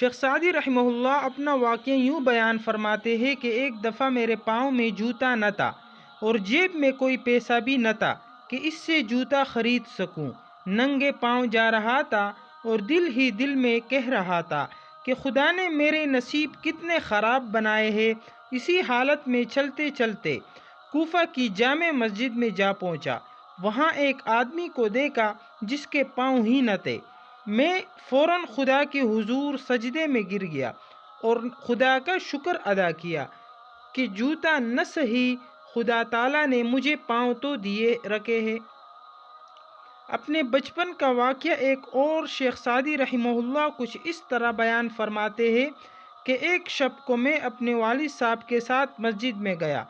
شیخ Saadi رحمہ اللہ اپنا واقعہ یوں بیان فرماتے ہیں کہ ایک دفعہ میرے پاؤں میں جوتا نہ تھا اور جیب میں کوئی پیسہ بھی نہ تھا کہ اس سے جوتا خرید سکوں۔ ننگے پاؤں جا رہا تھا اور دل ہی دل میں کہہ رہا تھا کہ خدا نے میرے نصیب کتنے خراب بنائے ہیں۔ اسی حالت میں چلتے چلتے کوفہ کی جامع مسجد میں جا پہنچا۔ وہاں ایک آدمی کو دیکھا جس کے پاؤں ہی نہ تھے۔ میں فوراً خدا کے حضور سجدے میں گر گیا اور خدا کا شکر ادا کیا کہ جوتا نہ سہی، خدا تعالیٰ نے مجھے پاؤں تو دیے رکھے ہیں۔ اپنے بچپن کا واقعہ ایک اور شیخ سعدی رحمہ اللہ کچھ اس طرح بیان فرماتے ہیں کہ ایک شب کو میں اپنے والد صاحب کے ساتھ مسجد میں گیا۔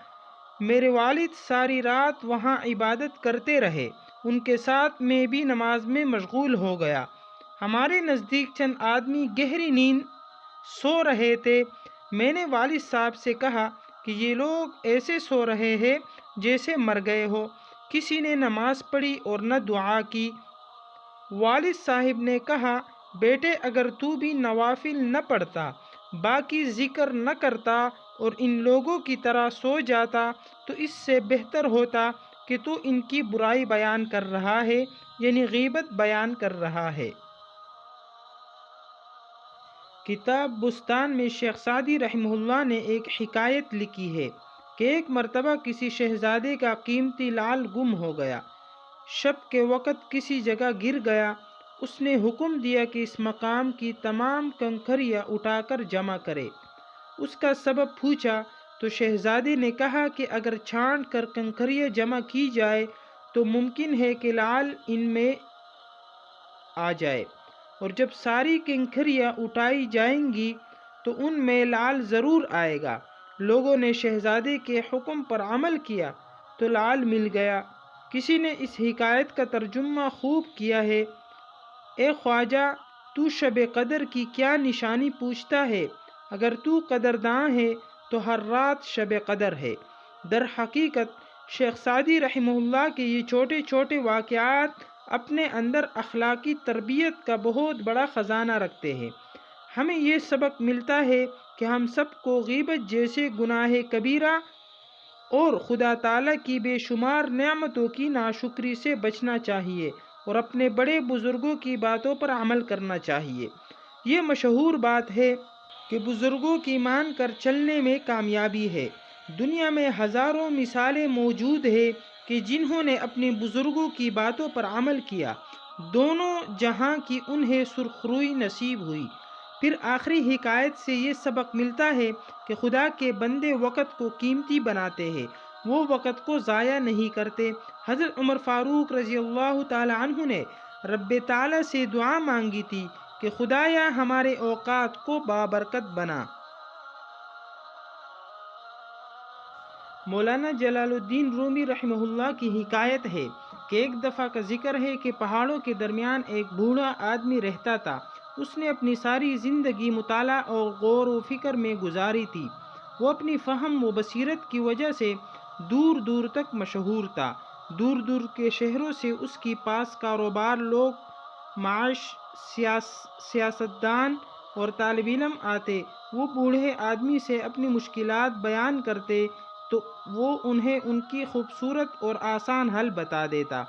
میرے والد ساری رات وہاں عبادت کرتے رہے، ان کے ساتھ میں بھی نماز میں مشغول ہو گیا۔ ہمارے نزدیک چند آدمی گہری نیند سو رہے تھے۔ میں نے والد صاحب سے کہا کہ یہ لوگ ایسے سو رہے ہیں جیسے مر گئے ہو۔ کسی نے نماز پڑھی اور نہ دعا کی۔ والد صاحب نے کہا، بیٹے اگر تو بھی نوافل نہ پڑھتا، باقی ذکر نہ کرتا اور ان لوگوں کی طرح سو جاتا تو اس سے بہتر ہوتا کہ تو ان کی برائی بیان کر رہا ہے، یعنی غیبت بیان کر رہا ہے۔ کتاب بستان میں شیخ سعدی رحمہ اللہ نے ایک حکایت لکھی ہے کہ ایک مرتبہ کسی شہزادے کا قیمتی لعل گم ہو گیا۔ شب کے وقت کسی جگہ گر گیا۔ اس نے حکم دیا کہ اس مقام کی تمام کنکریاں اٹھا کر جمع کرے۔ اس کا سبب پوچھا تو شہزادے نے کہا کہ اگر چھانٹ کر کنکریاں جمع کی جائے تو ممکن ہے کہ لعل ان میں آ جائے، اور جب ساری کنکریاں اٹھائی جائیں گی تو ان میں لعل ضرور آئے گا۔ لوگوں نے شہزادے کے حکم پر عمل کیا تو لعل مل گیا۔ کسی نے اس حکایت کا ترجمہ خوب کیا ہے: اے خواجہ، تو شب قدر کی کیا نشانی پوچھتا ہے؟ اگر تو قدرداں ہے تو ہر رات شب قدر ہے۔ در حقیقت شیخ سعدی رحمہ اللہ کے یہ چھوٹے چھوٹے واقعات اپنے اندر اخلاقی تربیت کا بہت بڑا خزانہ رکھتے ہیں۔ ہمیں یہ سبق ملتا ہے کہ ہم سب کو غیبت جیسے گناہ کبیرہ اور خدا تعالیٰ کی بے شمار نعمتوں کی ناشکری سے بچنا چاہیے اور اپنے بڑے بزرگوں کی باتوں پر عمل کرنا چاہیے۔ یہ مشہور بات ہے کہ بزرگوں کی مان کر چلنے میں کامیابی ہے۔ دنیا میں ہزاروں مثالیں موجود ہیں کہ جنہوں نے اپنے بزرگوں کی باتوں پر عمل کیا، دونوں جہاں کی انہیں سرخروئی نصیب ہوئی۔ پھر آخری حکایت سے یہ سبق ملتا ہے کہ خدا کے بندے وقت کو قیمتی بناتے ہیں، وہ وقت کو ضائع نہیں کرتے۔ حضرت عمر فاروق رضی اللہ تعالی عنہ نے رب تعالیٰ سے دعا مانگی تھی کہ خدایا ہمارے اوقات کو بابرکت بنا۔ مولانا جلال الدین رومی رحمہ اللہ کی حکایت ہے کہ ایک دفعہ کا ذکر ہے کہ پہاڑوں کے درمیان ایک بوڑھا آدمی رہتا تھا۔ اس نے اپنی ساری زندگی مطالعہ اور غور و فکر میں گزاری تھی۔ وہ اپنی فہم و بصیرت کی وجہ سے دور دور تک مشہور تھا۔ دور دور کے شہروں سے اس کے پاس کاروبار لوگ، معاش، سیاستدان اور طالب علم آتے۔ وہ بوڑھے آدمی سے اپنی مشکلات بیان کرتے تو وہ انہیں ان کی خوبصورت اور آسان حل بتا دیتا۔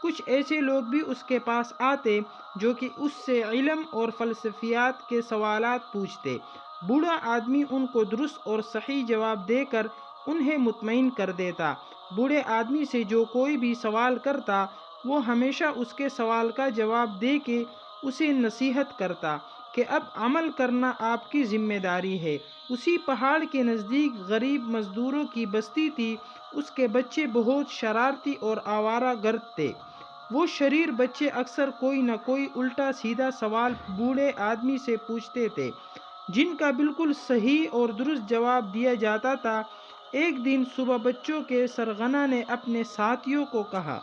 کچھ ایسے لوگ بھی اس کے پاس آتے جو کہ اس سے علم اور فلسفیات کے سوالات پوچھتے۔ بوڑھا آدمی ان کو درست اور صحیح جواب دے کر انہیں مطمئن کر دیتا۔ بوڑھے آدمی سے جو کوئی بھی سوال کرتا، وہ ہمیشہ اس کے سوال کا جواب دے کے اسے نصیحت کرتا کہ اب عمل کرنا آپ کی ذمہ داری ہے۔ اسی پہاڑ کے نزدیک غریب مزدوروں کی بستی تھی۔ اس کے بچے بہت شرارتی اور آوارہ گرد تھے۔ وہ شریر بچے اکثر کوئی نہ کوئی الٹا سیدھا سوال بوڑھے آدمی سے پوچھتے تھے، جن کا بالکل صحیح اور درست جواب دیا جاتا تھا۔ ایک دن صبح بچوں کے سرغنہ نے اپنے ساتھیوں کو کہا،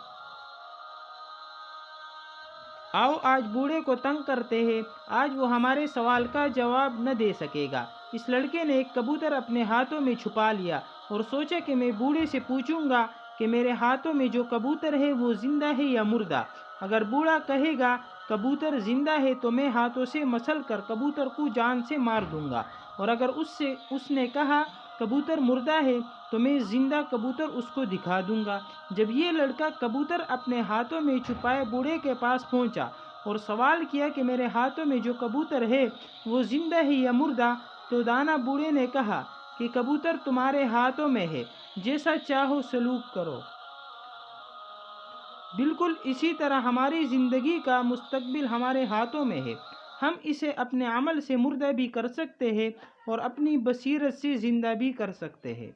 آؤ آج بوڑھے کو تنگ کرتے ہیں، آج وہ ہمارے سوال کا جواب نہ دے سکے گا۔ اس لڑکے نے ایک کبوتر اپنے ہاتھوں میں چھپا لیا اور سوچا کہ میں بوڑھے سے پوچھوں گا کہ میرے ہاتھوں میں جو کبوتر ہے وہ زندہ ہے یا مردہ۔ اگر بوڑھا کہے گا کبوتر زندہ ہے تو میں ہاتھوں سے مسل کر کبوتر کو جان سے مار دوں گا، اور اگر اس نے کہا کبوتر مردہ ہے تو میں زندہ کبوتر اس کو دکھا دوں گا۔ جب یہ لڑکا کبوتر اپنے ہاتھوں میں چھپائے بوڑھے کے پاس پہنچا اور سوال کیا کہ میرے ہاتھوں میں جو کبوتر ہے وہ زندہ ہے یا مردہ، تو دانا بوڑھے نے کہا کہ کبوتر تمہارے ہاتھوں میں ہے، جیسا چاہو سلوک کرو۔ بالکل اسی طرح ہماری زندگی کا مستقبل ہمارے ہاتھوں میں ہے۔ ہم اسے اپنے عمل سے مردہ بھی کر سکتے ہیں اور اپنی بصیرت سے زندہ بھی کر سکتے ہیں۔